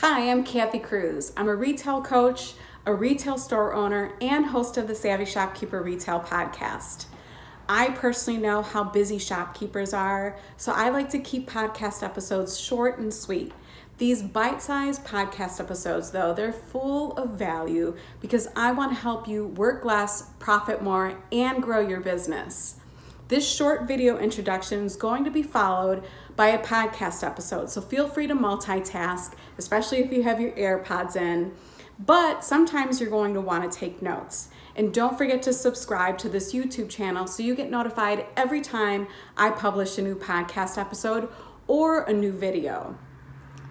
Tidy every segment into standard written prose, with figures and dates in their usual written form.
Hi, I'm Kathy Cruz. I'm a retail coach, a retail store owner, and host of the Savvy Shopkeeper Retail Podcast. I personally know how busy shopkeepers are, so I like to keep podcast episodes short and sweet. These bite-sized podcast episodes, though, they're full of value because I want to help you work less, profit more, and grow your business. This short video introduction is going to be followed by a podcast episode, so feel free to multitask, especially if you have your AirPods in. But sometimes you're going to want to take notes. And don't forget to subscribe to this YouTube channel so you get notified every time I publish a new podcast episode or a new video.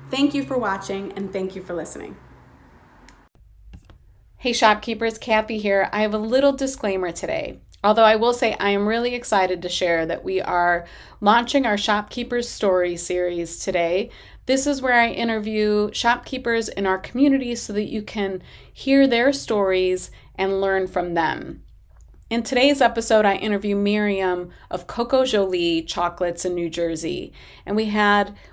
Thank you for watching and thank you for listening. Hey shopkeepers, Kathy here. I have a little disclaimer today. Although I will say I am really excited to share that we are launching our Shopkeepers Story series today. This is where I interview shopkeepers in our community so that you can hear their stories and learn from them. In today's episode, I interview Miriam of Coco Jolie Chocolates in New Jersey. And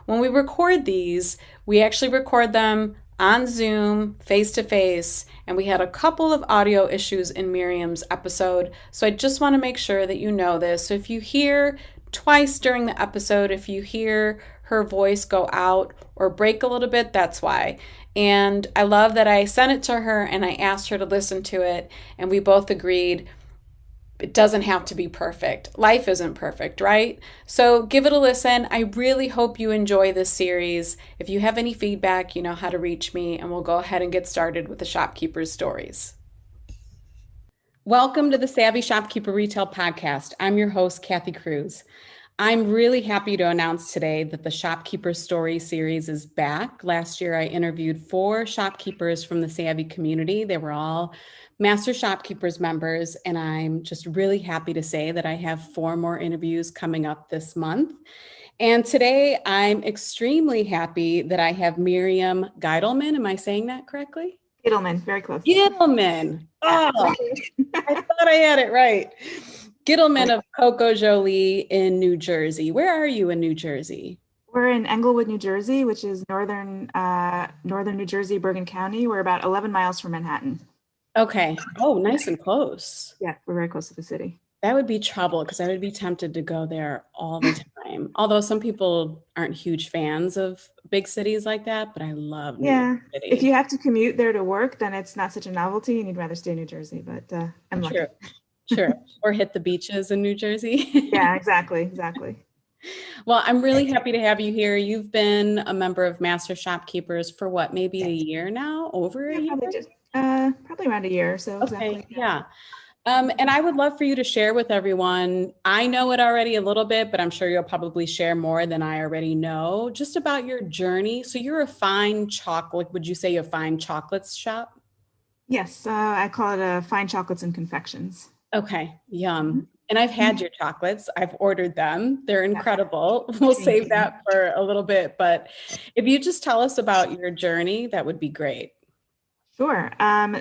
when we record these, we actually record them on Zoom, face-to-face, and we had a couple of audio issues in Miriam's episode. So I just want to make sure that you know this. So if you hear twice during the episode, if you hear her voice go out or break a little bit, that's why. And I love that I sent it to her and I asked her to listen to it, and we both agreed it doesn't have to be perfect. Life isn't perfect, right? So give it a listen. I really hope you enjoy this series. If you have any feedback, you know how to reach me, and we'll go ahead and get started with the Shopkeepers Stories. Welcome to the Savvy Shopkeeper Retail Podcast. I'm your host, Kathy Cruz. I'm really happy to announce today that the Shopkeeper Story series is back. Last year, I interviewed 4 shopkeepers from the Savvy community. They were all Master Shopkeepers members, and I'm just really happy to say that I have 4 more interviews coming up this month. And today, I'm extremely happy that I have Miriam Geidelman. Am I saying that correctly? Gittleman, very close. Gittleman. Oh, I thought I had it right. Gittleman of Coco Jolie in New Jersey. Where are you in New Jersey? We're in Englewood, New Jersey, which is northern New Jersey, Bergen County. We're about 11 miles from Manhattan. Okay. Oh, nice and close. Yeah, we're very close to the city. That would be trouble because I would be tempted to go there all the time. Although some people aren't huge fans of big cities like that, but I love New York City. If you have to commute there to work, then it's not such a novelty and you'd rather stay in New Jersey, but I'm lucky. Sure. Or hit the beaches in New Jersey. Yeah, exactly. Well, I'm really happy to have you here. You've been a member of Master Shopkeepers for what, maybe a year now? Over a year? Probably around a year or so. Okay, exactly. Yeah. And I would love for you to share with everyone. I know it already a little bit, but I'm sure you'll probably share more than I already know, just about your journey. So you're a fine chocolate, would you say a fine chocolates shop? Yes, I call it a fine chocolates and confections. Okay, yum. And I've had your chocolates. I've ordered them. They're incredible. We'll save that for a little bit. But if you just tell us about your journey, that would be great. Sure.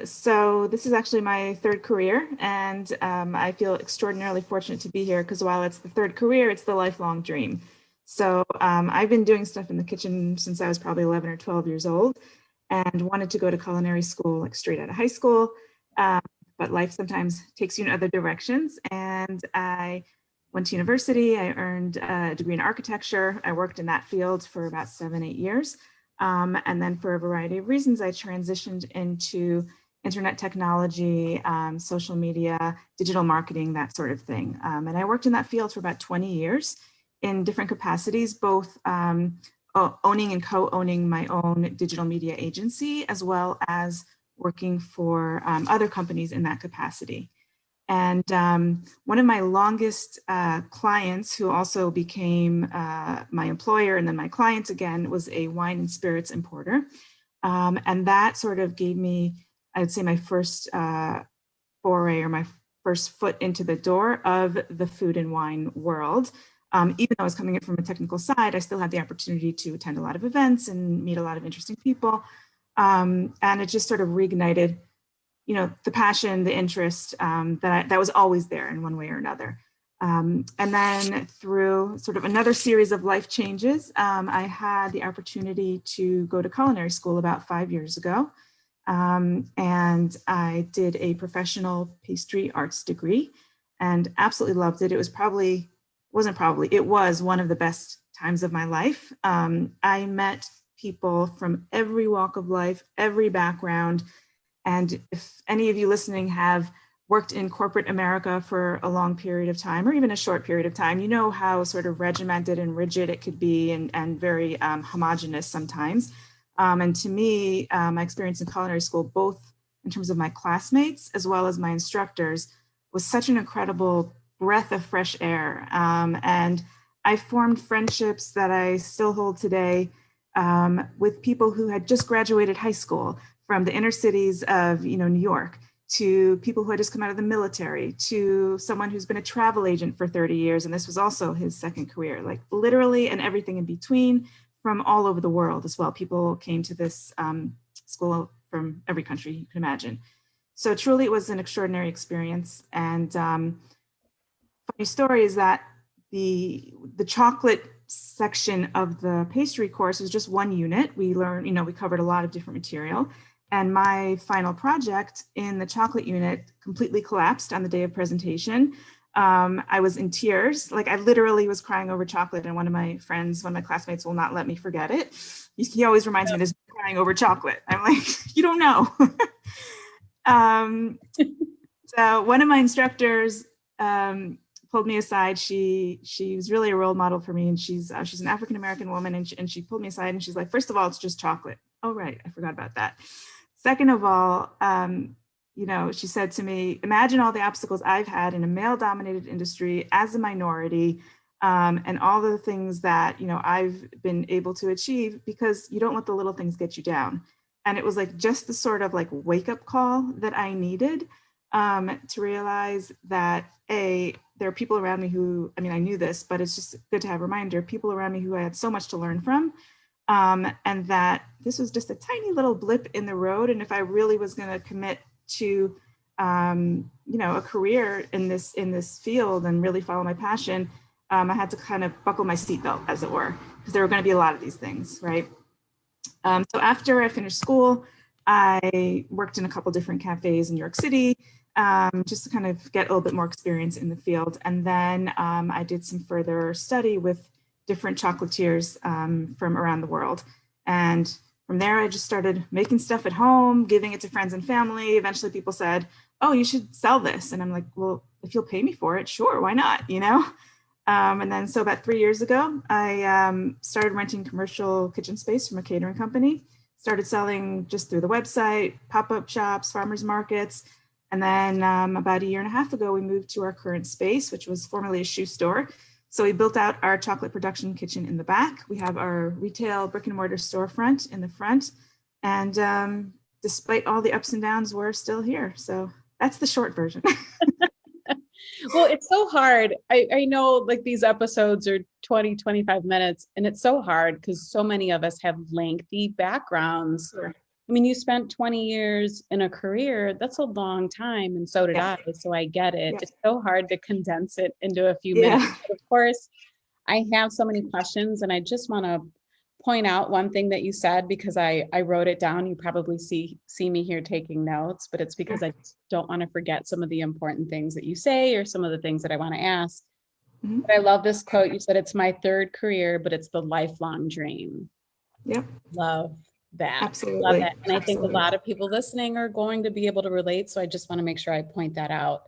So this is actually my 3rd career, and I feel extraordinarily fortunate to be here because while it's the 3rd career, it's the lifelong dream. So I've been doing stuff in the kitchen since I was probably 11 or 12 years old and wanted to go to culinary school like straight out of high school. But life sometimes takes you in other directions. And I went to university. I earned a degree in architecture. I worked in that field for about 7-8 years. And then for a variety of reasons, I transitioned into internet technology, social media, digital marketing, that sort of thing. And I worked in that field for about 20 years in different capacities, both owning and co-owning my own digital media agency, as well as working for other companies in that capacity. And one of my longest clients, who also became my employer and then my client again, was a wine and spirits importer. And that sort of gave me, I would say, my first foray or my first foot into the door of the food and wine world. Even though I was coming in from a technical side, I still had the opportunity to attend a lot of events and meet a lot of interesting people. And it just sort of reignited, the passion, the interest that was always there in one way or another. And then through sort of another series of life changes, I had the opportunity to go to culinary school about 5 years ago. And I did a professional pastry arts degree and absolutely loved it. It was it was one of the best times of my life. I met people from every walk of life, every background. And if any of you listening have worked in corporate America for a long period of time, or even a short period of time, you know how sort of regimented and rigid it could be and very homogenous sometimes. And to me, my experience in culinary school, both in terms of my classmates as well as my instructors, was such an incredible breath of fresh air. And I formed friendships that I still hold today with people who had just graduated high school from the inner cities of New York, to people who had just come out of the military, to someone who's been a travel agent for 30 years. And this was also his second career, like literally, and everything in between, from all over the world as well. People came to this school from every country you can imagine. So truly it was an extraordinary experience. And funny story is that the chocolate section of the pastry course was just one unit. We learned, we covered a lot of different material. And my final project in the chocolate unit completely collapsed on the day of presentation. I was in tears. Like, I literally was crying over chocolate, and one of my classmates will not let me forget it. He always reminds me, there's crying over chocolate. I'm like, you don't know. So one of my instructors pulled me aside. She was really a role model for me, and she's an African-American woman, and she pulled me aside and she's like, first of all, it's just chocolate. Oh, right, I forgot about that. Second of all, she said to me, imagine all the obstacles I've had in a male-dominated industry as a minority, and all the things that, I've been able to achieve, because you don't let the little things get you down. And it was like just the sort of like wake-up call that I needed to realize that, there are people around me who, I knew this, but it's just good to have a reminder, people around me who I had so much to learn from. And that this was just a tiny little blip in the road. And if I really was going to commit to, a career in this field and really follow my passion, I had to kind of buckle my seatbelt, as it were, because there were going to be a lot of these things, right? So after I finished school, I worked in a couple different cafes in New York City, just to kind of get a little bit more experience in the field. And then I did some further study with different chocolatiers from around the world. And from there, I just started making stuff at home, giving it to friends and family. Eventually people said, oh, you should sell this. And I'm like, well, if you'll pay me for it, sure, why not, And then so about 3 years ago, I started renting commercial kitchen space from a catering company, started selling just through the website, pop-up shops, farmers markets. And then about a year and a half ago, we moved to our current space, which was formerly a shoe store. So we built out our chocolate production kitchen in the back. We have our retail brick and mortar storefront in the front. And despite all the ups and downs, we're still here. So that's the short version. Well, it's so hard. I know, like, these episodes are 20, 25 minutes, and it's so hard because so many of us have lengthy backgrounds. Sure. You spent 20 years in a career. That's a long time. And so did I. So I get it. It's so hard to condense it into a few minutes. But of course, I have so many questions, and I just want to point out one thing that you said, because I wrote it down. You probably see me here taking notes, but it's because I don't want to forget some of the important things that you say or some of the things that I want to ask. Mm-hmm. But I love this quote. You said, it's my third career, but it's the lifelong dream. Yep. Love that. Absolutely. Love that. And I think a lot of people listening are going to be able to relate. So I just want to make sure I point that out.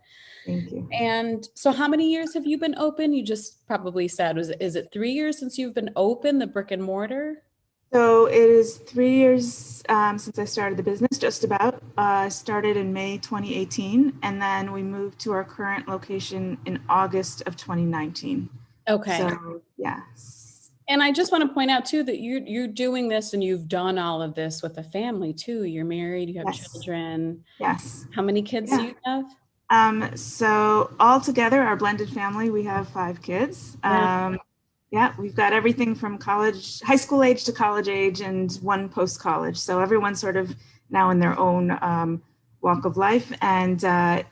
Thank you. And so how many years have you been open? You just probably said, is it 3 years since you've been open, the brick and mortar? So it is 3 years since I started the business, just about. I started in May 2018, and then we moved to our current location in August of 2019. Okay. So, yeah. And I just want to point out too that you're doing this, and you've done all of this with a family too. You're married, you have children. Yes. How many kids do you have? So all together, our blended family, we have 5 kids. We've got everything from high school age to college age, and one post-college. So everyone's sort of now in their own walk of life. And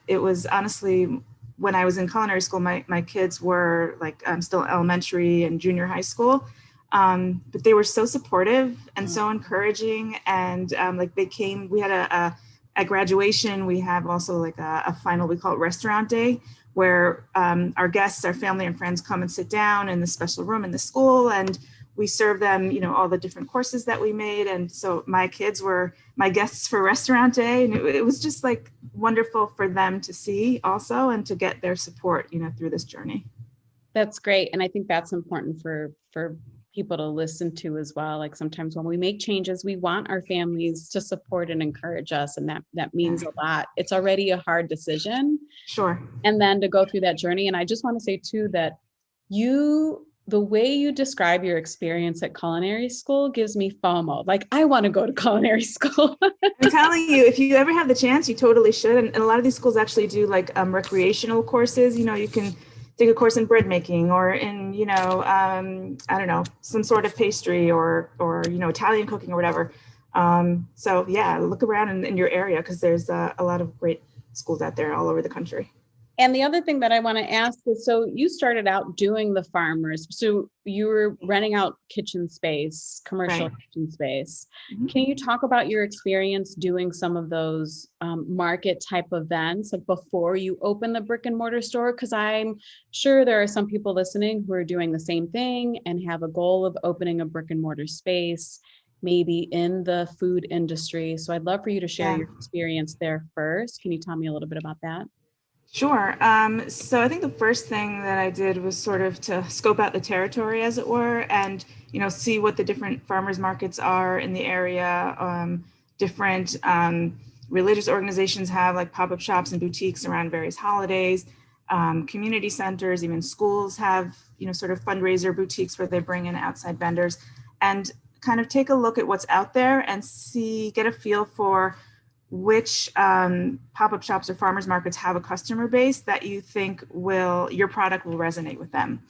it was honestly when I was in culinary school, my kids were like still elementary and junior high school. But they were so supportive and so encouraging. And like we had at graduation, we have also like a final, we call it restaurant day, where our guests, our family and friends come and sit down in the special room in the school, and we serve them, all the different courses that we made. And so my kids were my guests for restaurant day. And it was just like wonderful for them to see also, and to get their support, through this journey. That's great. And I think that's important for people to listen to as well. Like sometimes when we make changes, we want our families to support and encourage us. And that means a lot. It's already a hard decision. Sure. And then to go through that journey. And I just want to say too, that the way you describe your experience at culinary school gives me FOMO. Like, I want to go to culinary school. I'm telling you, if you ever have the chance, you totally should. And a lot of these schools actually do like recreational courses. You can take a course in bread making, or in, I don't know, some sort of pastry, or Italian cooking or whatever. So yeah, look around in your area, because there's a lot of great schools out there all over the country. And the other thing that I want to ask is, so you started out doing the farmers. So you were renting out kitchen space, commercial Right. kitchen space. Mm-hmm. Can you talk about your experience doing some of those market type events, like before you open the brick and mortar store? Because I'm sure there are some people listening who are doing the same thing and have a goal of opening a brick and mortar space, maybe in the food industry. So I'd love for you to share your experience there first. Can you tell me a little bit about that? Sure. So I think the first thing that I did was sort of to scope out the territory, as it were, and see what the different farmers markets are in the area. Different religious organizations have like pop-up shops and boutiques around various holidays. Community centers, even schools have sort of fundraiser boutiques where they bring in outside vendors, and kind of take a look at what's out there and get a feel for which pop-up shops or farmers markets have a customer base that you think your product will resonate with them.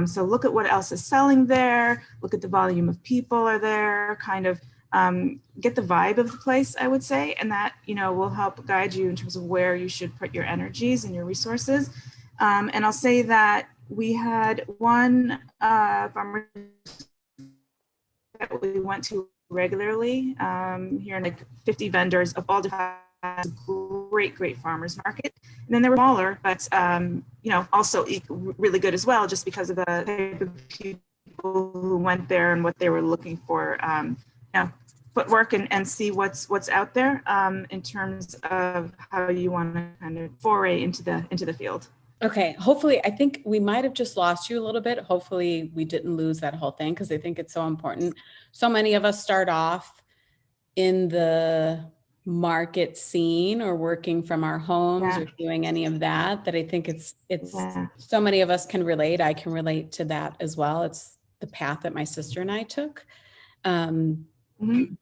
So look at what else is selling there, look at the volume of people are there, kind of get the vibe of the place, I would say, and that will help guide you in terms of where you should put your energies and your resources. And I'll say that we had one farmer that we went to regularly here, in like 50 vendors of all different great farmers market. And then there were smaller, but also really good as well, just because of the type of people who went there and what they were looking for, footwork and see what's out there in terms of how you want to kind of foray into the field. Okay, hopefully, I think we might have just lost you a little bit. Hopefully we didn't lose that whole thing, because I think it's so important. So many of us start off in the market scene or working from our homes or doing any of that I think it's so many of us can relate. I can relate to that as well. It's the path that my sister and I took. And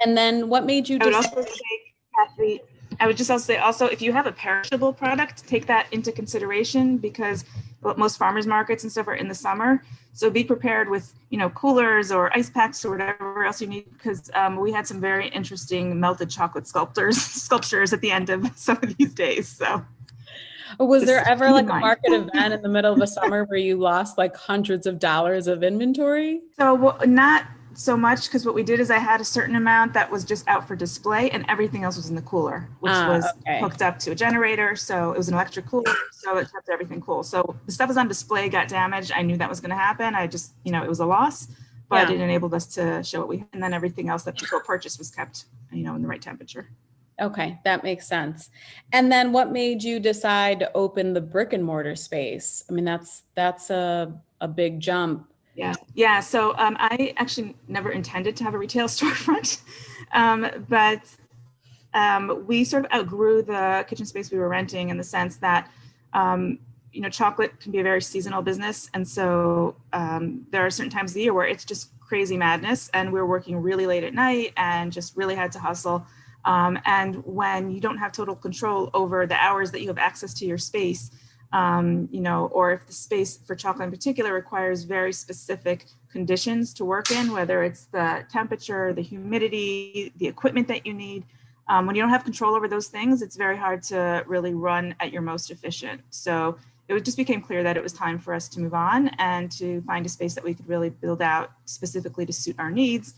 then what made you decide? I would just also say, if you have a perishable product, take that into consideration, because most farmers markets and stuff are in the summer. So be prepared with, coolers or ice packs or whatever else you need, because we had some very interesting melted chocolate sculptures at the end of some of these days. So was there ever like a market event in the middle of a summer where you lost like hundreds of dollars of inventory? So not so much, because what we did is I had a certain amount that was just out for display, and everything else was in the cooler, which was hooked up to a generator. So it was an electric cooler, so it kept everything cool. So the stuff was on display, got damaged. I knew that was going to happen. I just, it was a loss, but it enabled us to show what we had. And then everything else that people purchased was kept, in the right temperature. Okay, that makes sense. And then what made you decide to open the brick and mortar space? I mean, that's a big jump. Yeah. So I actually never intended to have a retail storefront, but we sort of outgrew the kitchen space we were renting, in the sense that, chocolate can be a very seasonal business. And so there are certain times of the year where it's just crazy madness, and we're working really late at night and just really had to hustle. And when you don't have total control over the hours that you have access to your space, or if the space for chocolate in particular requires very specific conditions to work in, whether it's the temperature, the humidity, the equipment that you need, When you don't have control over those things, it's very hard to really run at your most efficient. So it just became clear that it was time for us to move on and to find a space that we could really build out specifically to suit our needs.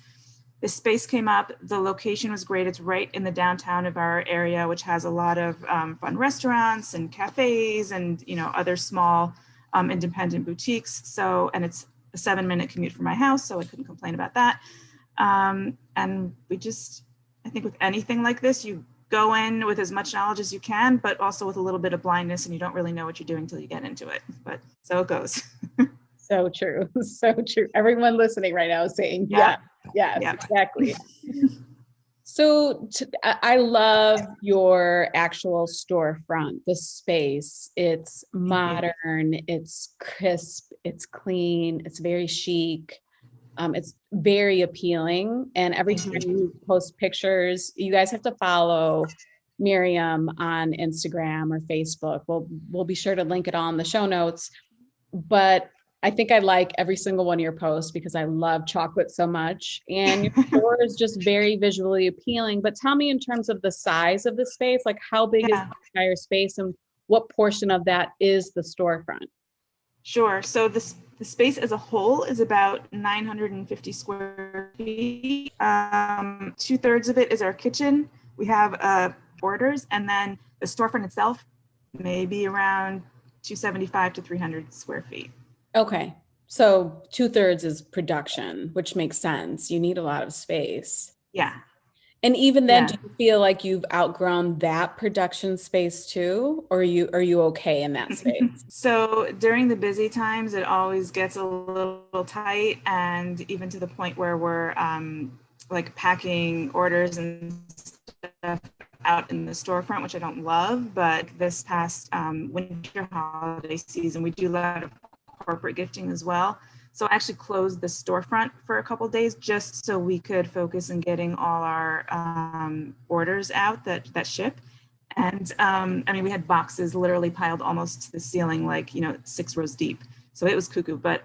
This space came up, the location was great. It's right in the downtown of our area, which has a lot of fun restaurants and cafes and, you know, other small independent boutiques. So, and it's a 7-minute commute from my house, so I couldn't complain about that. And we just, I think with anything like this, you go in with as much knowledge as you can, but also with a little bit of blindness, and you don't really know what you're doing until you get into it. But so it goes. So true. So true. Everyone listening right now is saying, yeah, yes, exactly. So I love your actual storefront, the space. It's modern, it's crisp, it's clean, it's very chic. It's very appealing. And every time you post pictures, you guys have to follow Miriam on Instagram or Facebook. We'll be sure to link it all in the show notes. But I think I like every single one of your posts because I love chocolate so much. And your store is just very visually appealing. But tell me in terms of the size of the space, like how big is the entire space and what portion of that is the storefront? Sure. So the space as a whole is about 950 square feet. 2/3 of it is our kitchen. We have orders, and then the storefront itself maybe around 275 to 300 square feet. Okay. So 2/3 is production, which makes sense. You need a lot of space. Yeah. And even then, do you feel like you've outgrown that production space too? Or are you okay in that space? So during the busy times, it always gets a little tight, and even to the point where we're like packing orders and stuff out in the storefront, which I don't love. But this past winter holiday season, we do a lot of corporate gifting as well. So I actually closed the storefront for a couple of days just so we could focus on getting all our orders out that ship. And I mean, we had boxes literally piled almost to the ceiling, like, you know, 6 rows deep. So it was cuckoo. But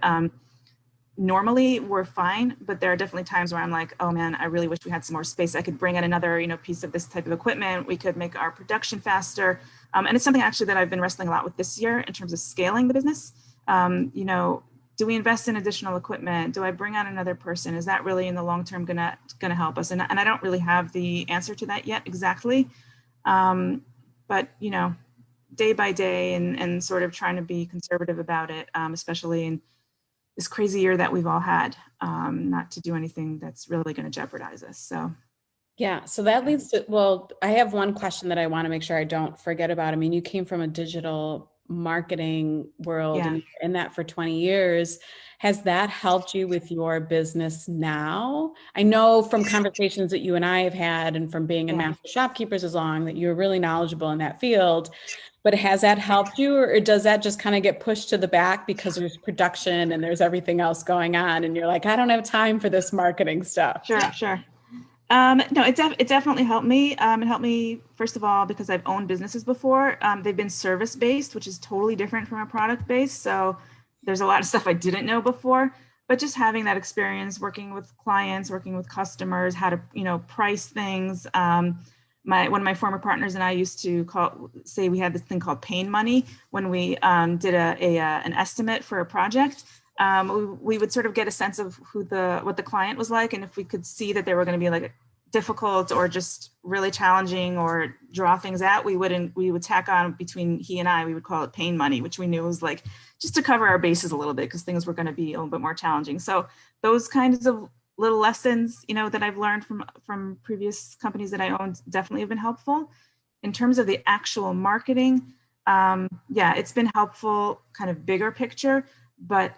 normally we're fine, but there are definitely times where I'm like, oh man, I really wish we had some more space. I could bring in another, you know, piece of this type of equipment. We could make our production faster. And it's something actually that I've been wrestling a lot with this year in terms of scaling the business. You know, do we invest in additional equipment? Do I bring on another person? Is that really in the long term gonna help us? And I don't really have the answer to that yet exactly. But you know, day by day and sort of trying to be conservative about it, especially in this crazy year that we've all had, not to do anything that's really going to jeopardize us. So. Yeah, so that leads to, well, I have one question that I want to make sure I don't forget about. I mean, you came from a digital marketing world and in that for 20 years. Has that helped you with your business now? I know from conversations that you and I have had and from being in Master Shopkeepers as long that you're really knowledgeable in that field, but has that helped you, or does that just kind of get pushed to the back because there's production and there's everything else going on and you're like, I don't have time for this marketing stuff? Sure. No, it definitely helped me. It helped me, first of all, because I've owned businesses before. They've been service-based, which is totally different from a product-based. So there's a lot of stuff I didn't know before, but just having that experience working with clients, working with customers, how to, you know, price things. One of my former partners and I used to say we had this thing called pain money when we did an estimate for a project. We would sort of get a sense of what the client was like, and if we could see that they were going to be like difficult or just really challenging or draw things out, we would tack on between he and I, we would call it pain money, which we knew was like just to cover our bases a little bit because things were going to be a little bit more challenging. So those kinds of little lessons, you know, that I've learned from previous companies that I owned definitely have been helpful. In terms of the actual marketing, it's been helpful, kind of bigger picture, but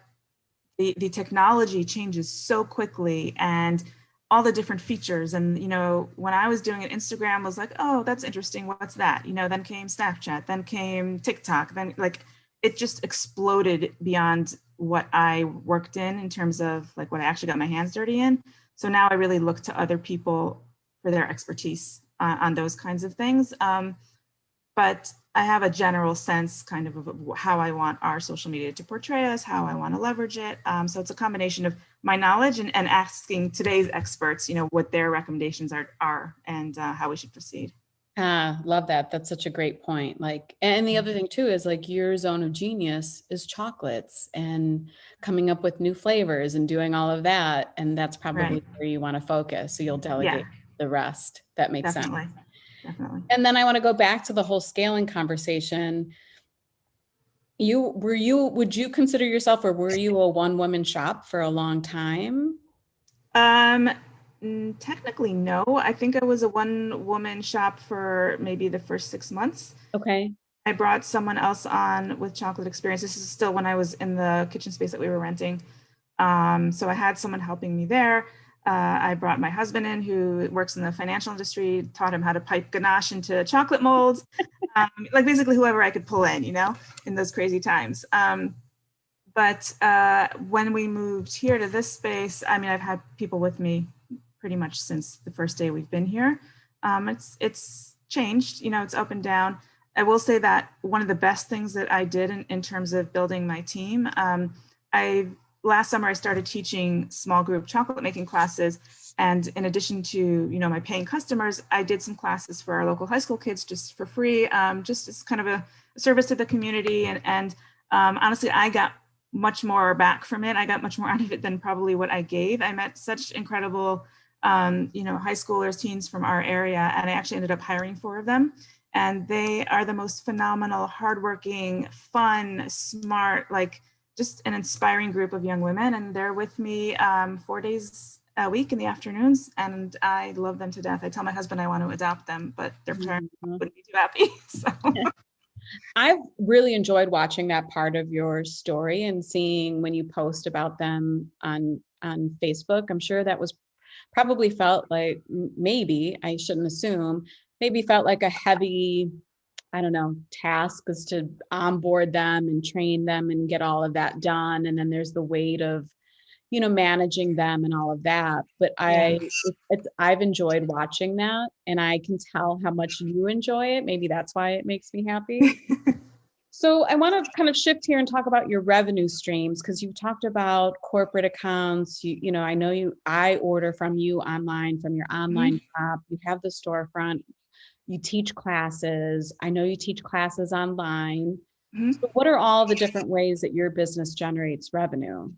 the technology changes so quickly and all the different features. And, you know, when I was doing it, Instagram was like, oh, that's interesting. What's that? You know, then came Snapchat, then came TikTok, then like it just exploded beyond what I worked in terms of like what I actually got my hands dirty in. So now I really look to other people for their expertise on those kinds of things. but I have a general sense kind of how I want our social media to portray us, how I want to leverage it. So it's a combination of my knowledge and asking today's experts, what their recommendations are and how we should proceed. Ah, love that. That's such a great point. Like, and the other thing too is like your zone of genius is chocolates and coming up with new flavors and doing all of that. And that's Right. probably where you want to focus. So you'll Yeah, delegate the rest. That makes sense. definitely. Definitely. And then I want to go back to the whole scaling conversation. Would you consider yourself, or were you a one woman shop for a long time? Um, Technically, no. I think I was a one woman shop for maybe the first 6 months. Okay. I brought someone else on with chocolate experience. This is still when I was in the kitchen space that we were renting. So I had someone helping me there. I brought my husband in who works in the financial industry, taught him how to pipe ganache into chocolate molds, like basically whoever I could pull in those crazy times. But when we moved here to this space, I mean, I've had people with me pretty much since the first day we've been here. It's changed, it's up and down. I will say that one of the best things that I did in terms of building my team, I last summer I started teaching small group chocolate making classes. And in addition to, my paying customers, I did some classes for our local high school kids just for free, just as kind of a service to the community. And honestly, I got much more back from it. I got much more out of it than probably what I gave. I met such incredible, high schoolers, teens from our area, and I actually ended up hiring 4 of them. And they are the most phenomenal, hardworking, fun, smart, like just an inspiring group of young women. And they're with me 4 days a week in the afternoons, and I love them to death. I tell my husband I want to adopt them, but their parents wouldn't be too happy. So. I've really enjoyed watching that part of your story and seeing when you post about them on Facebook. I'm sure that was probably felt like, maybe I shouldn't assume, maybe felt like a heavy, I don't know, task is to onboard them and train them and get all of that done. And then there's the weight of, managing them and all of that. But Yeah. I've enjoyed watching that, and I can tell how much you enjoy it. Maybe that's why it makes me happy. So I want to kind of shift here and talk about your revenue streams, because you talked about corporate accounts. I know I order from you online, from your Mhm. online shop. You have the storefront. You teach classes. I know you teach classes online. Mhm. So what are all the different ways that your business generates revenue?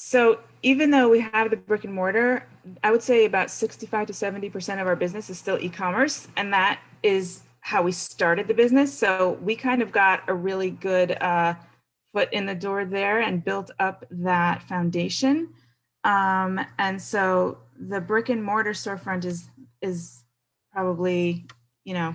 So even though we have the brick and mortar, I would say about 65 to 70% of our business is still e-commerce. And that is how we started the business. So we kind of got a really good foot in the door there and built up that foundation. And so the brick and mortar storefront is probably, you know,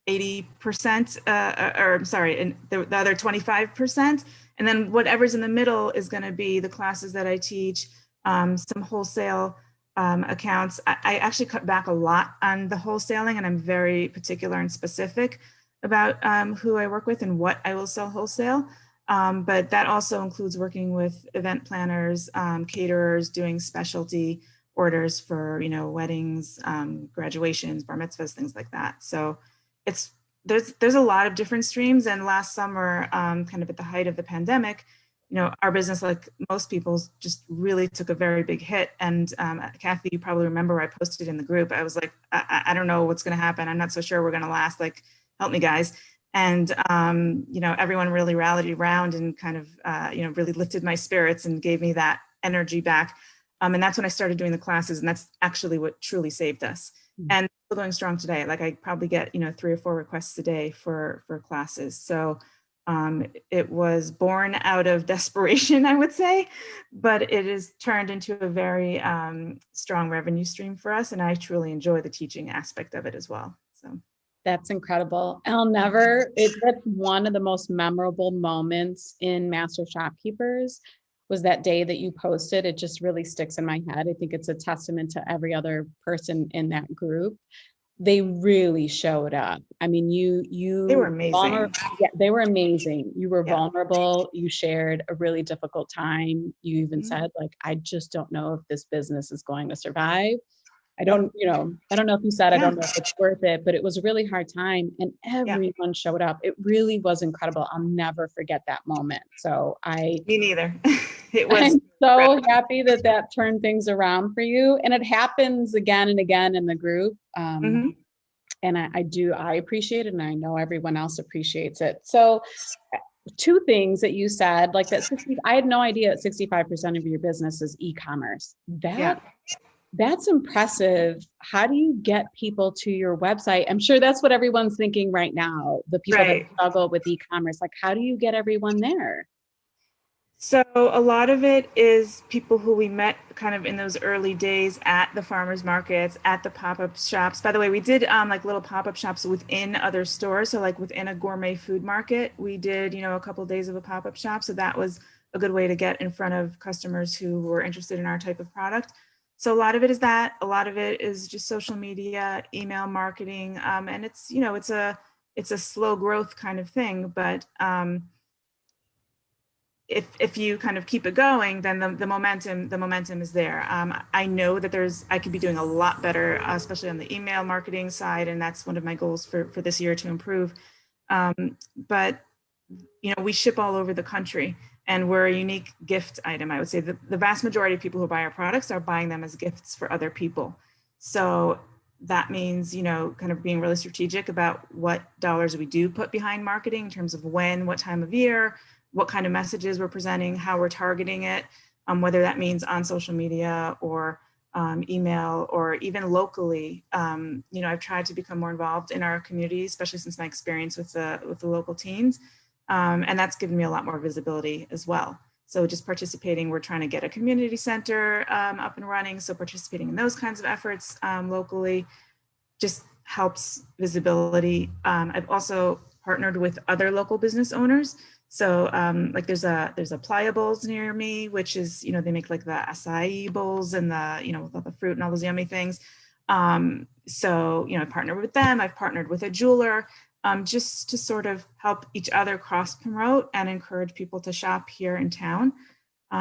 80%, or I'm sorry, and the other 25%. And then whatever's in the middle is going to be the classes that I teach, some wholesale accounts. I actually cut back a lot on the wholesaling, and I'm very particular and specific about who I work with and what I will sell wholesale. But that also includes working with event planners, caterers, doing specialty orders for, weddings, graduations, bar mitzvahs, things like that. So it's there's a lot of different streams. And last summer, kind of at the height of the pandemic, our business, like most people's, just really took a very big hit. And Kathy, you probably remember I posted in the group. I was like, I don't know what's going to happen. I'm not so sure we're going to last. Like, help me, guys. And everyone really rallied around and kind of really lifted my spirits and gave me that energy back. And that's when I started doing the classes, and that's actually what truly saved us. And still going strong today. Like I probably get 3 or 4 requests a day for classes. So it was born out of desperation, I would say, but it has turned into a very strong revenue stream for us, and I truly enjoy the teaching aspect of it as well. So That's incredible. That's one of the most memorable moments in Master Shopkeepers was that day that you posted. It just really sticks in my head. I think it's a testament to every other person in that group. They really showed up. I mean, they were vulnerable. amazing. Yeah, they were amazing. You were Yeah. vulnerable. You shared a really difficult time. You even Mhm. said, like, I just don't know if this business is going to survive. I don't, I don't know if you said, I Yeah. don't know if it's worth it, but it was a really hard time and Yeah. everyone showed up. It really was incredible. I'll never forget that moment. So Me neither. It was I'm so incredible. happy that that turned things around for you. And it happens again and again in the group. Mhm. And I appreciate it. And I know everyone else appreciates it. So two things that you said, like that 60, I had no idea that 65% of your business is e-commerce. Yeah. That's impressive. How do you get people to your website? I'm sure that's what everyone's thinking right now. The people that Right. struggle with e-commerce, like how do you get everyone there? So a lot of it is people who we met kind of in those early days at the farmers markets, at the pop-up shops. By the way, we did like little pop-up shops within other stores. So like within a gourmet food market, we did, a couple of days of a pop-up shop. So that was a good way to get in front of customers who were interested in our type of product. So a lot of it is that. A lot of it is just social media, email marketing, and it's a slow growth kind of thing, but if you kind of keep it going, then the momentum is there. I know that I could be doing a lot better, especially on the email marketing side, and that's one of my goals for this year to improve. But we ship all over the country, and we're a unique gift item. I would say the vast majority of people who buy our products are buying them as gifts for other people. So that means kind of being really strategic about what dollars we do put behind marketing in terms of when, what time of year, what kind of messages we're presenting, how we're targeting it, whether that means on social media or email or even locally. I've tried to become more involved in our community, especially since my experience with the local teens, and that's given me a lot more visibility as well. So just participating, we're trying to get a community center up and running. So participating in those kinds of efforts locally just helps visibility. I've also partnered with other local business owners. So like there's a Pliables near me, which is, they make like the acai bowls and with all the fruit and all those yummy things. So, I partnered with them. I've partnered with a jeweler just to sort of help each other cross promote and encourage people to shop here in town.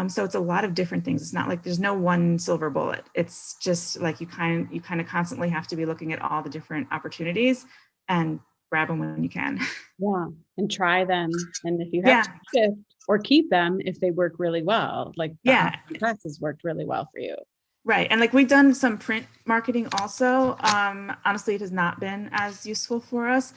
So it's a lot of different things. It's not like there's no one silver bullet. It's just like you kind of constantly have to be looking at all the different opportunities and grab them when you can. Yeah. And try them. And if you have Yeah. to shift or keep them, if they work really well, like the Yeah. online classes worked really well for you. Right. And like we've done some print marketing also. Honestly, it has not been as useful for us.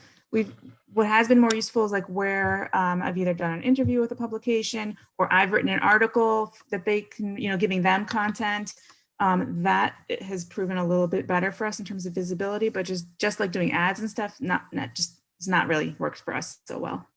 What has been more useful is like where I've either done an interview with a publication or I've written an article that they can, giving them content. That has proven a little bit better for us in terms of visibility, but just like doing ads and stuff, not just it's not really worked for us so well.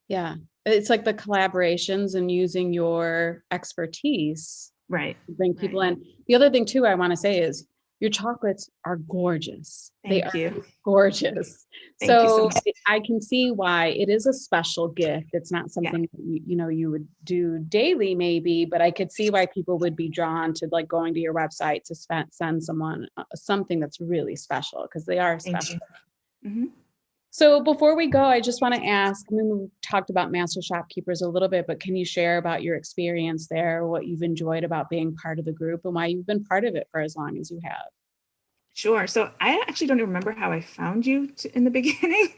Yeah. It's like the collaborations and using your expertise Right. to bring Right. people in. The other thing too, I want to say is your chocolates are gorgeous. They Thank are you. gorgeous. Thank you so So much. I can see why it is a special gift. It's not Yeah. something that you would do daily maybe, but I could see why people would be drawn to like going to your website to send someone something that's really special because they are Thank special. you. Mhm. So before we go, I just want to ask, I mean, we talked about Master Shopkeepers a little bit, but can you share about your experience there, what you've enjoyed about being part of the group and why you've been part of it for as long as you have? Sure. So I actually don't even remember how I found you in the beginning,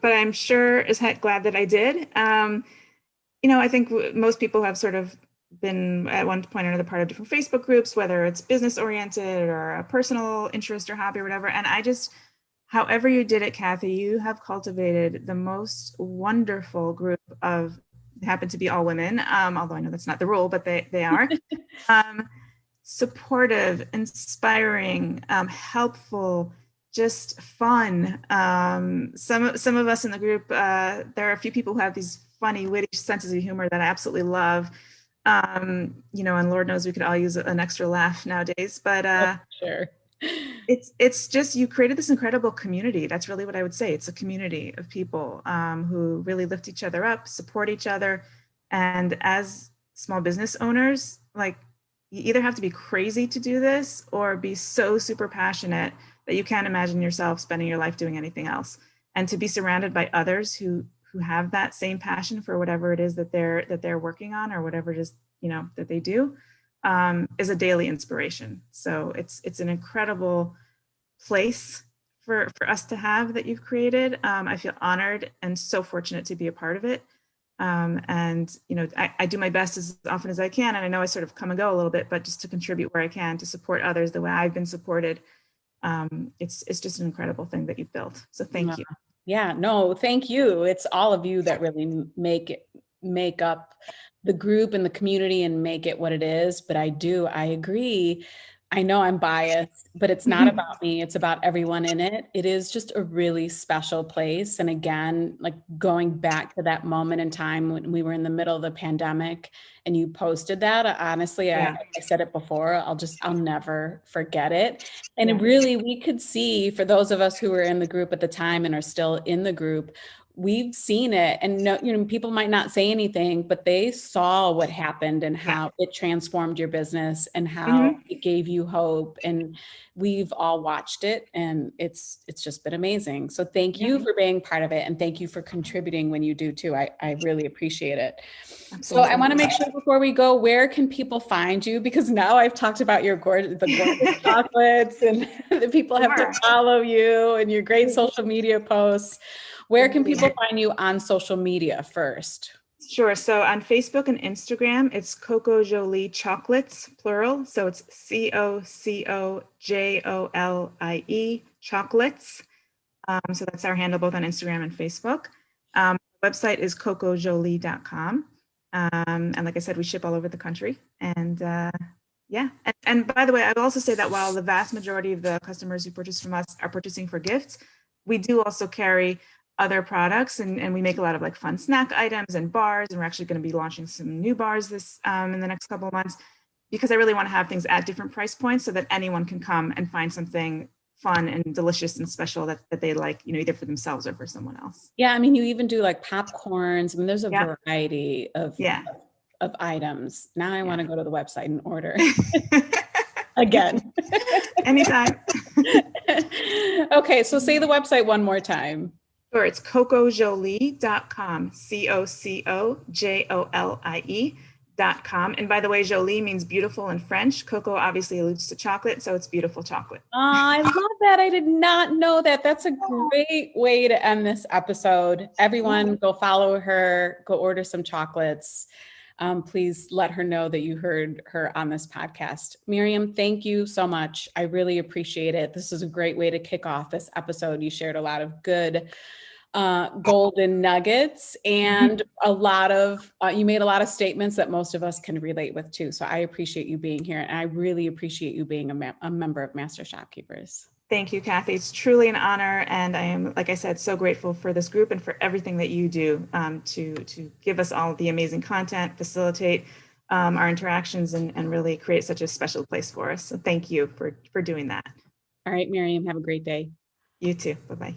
but I'm sure as heck glad that I did. I think most people have sort of been at one point or another part of different Facebook groups, whether it's business oriented or a personal interest or hobby or whatever. And however you did it, Kathy, you have cultivated the most wonderful group of, happen to be all women, although I know that's not the rule, but they are. Um, Supportive, inspiring, helpful, just fun. Some of us in the group, there are a few people who have these funny, witty senses of humor that I absolutely love. And Lord knows we could all use an extra laugh nowadays, but Sure. it's just you created this incredible community. That's really what I would say. It's a community of people who really lift each other up, support each other, and as small business owners, like you either have to be crazy to do this or be so super passionate that you can't imagine yourself spending your life doing anything else. And to be surrounded by others who have that same passion for whatever it is that they're working on or whatever it is that they do, is a daily inspiration. So it's an incredible place for us to have that you've created. I feel honored and so fortunate to be a part of it. And, you know, I do my best as often as I can. And I know I sort of come and go a little bit, but just to contribute where I can to support others the way I've been supported. It's just an incredible thing that you've built. So thank you. Yeah, no, thank you. It's all of you that really make up the group and the community and make it what it is. But I agree. I know I'm biased, but it's not about me. It's about everyone in it. It is just a really special place. And again, like going back to that moment in time when we were in the middle of the pandemic and you posted that, honestly, Yeah. I said it before, I'll never forget it. And Yeah. really, we could see, for those of us who were in the group at the time and are still in the group, we've seen it. And no, you know, people might not say anything, but they saw what happened and how it transformed your business and how it gave you hope. And we've all watched it, and it's just been amazing. So thank you for being part of it, and thank you for contributing when you do too. I really appreciate it. Absolutely. So I want to make sure before we go, where can people find you? Because now I've talked about your gorgeous chocolates, and the people have to follow you and your great social media posts. Where can people find you on social media first? Sure. So on Facebook and Instagram, it's Coco Jolie Chocolates, plural. So it's COCOJOLIE Chocolates. So that's our handle both on Instagram and Facebook. Website is cocojolie.com. And like I said, we ship all over the country. And yeah. And by the way, I will also say that while the vast majority of the customers who purchase from us are purchasing for gifts, we do also carry other products, and we make a lot of like fun snack items and bars. And we're actually going to be launching some new bars this in the next couple of months, because I really want to have things at different price points so that anyone can come and find something fun and delicious and special that they like, you know, either for themselves or for someone else. Yeah, I mean, you even do like popcorns. I mean, there's a variety of items. Now I want to go to the website and order again. Anytime. Okay, so say the website one more time. Sure, it's cocojolie.com, COCOJOLIE.com. And by the way, Jolie means beautiful in French. Coco obviously alludes to chocolate, so it's beautiful chocolate. Oh, I love that. I did not know that. That's a great way to end this episode. Everyone, go follow her, go order some chocolates. Please let her know that you heard her on this podcast. Miriam, thank you so much. I really appreciate it. This is a great way to kick off this episode. You shared a lot of good golden nuggets and a lot of, you made a lot of statements that most of us can relate with too. So I appreciate you being here, and I really appreciate you being a member of Master Shopkeepers. Thank you, Kathy. It's truly an honor. And I am, like I said, so grateful for this group and for everything that you do to give us all the amazing content, facilitate our interactions, and really create such a special place for us. So thank you for doing that. All right, Miriam, have a great day. You too. Bye-bye.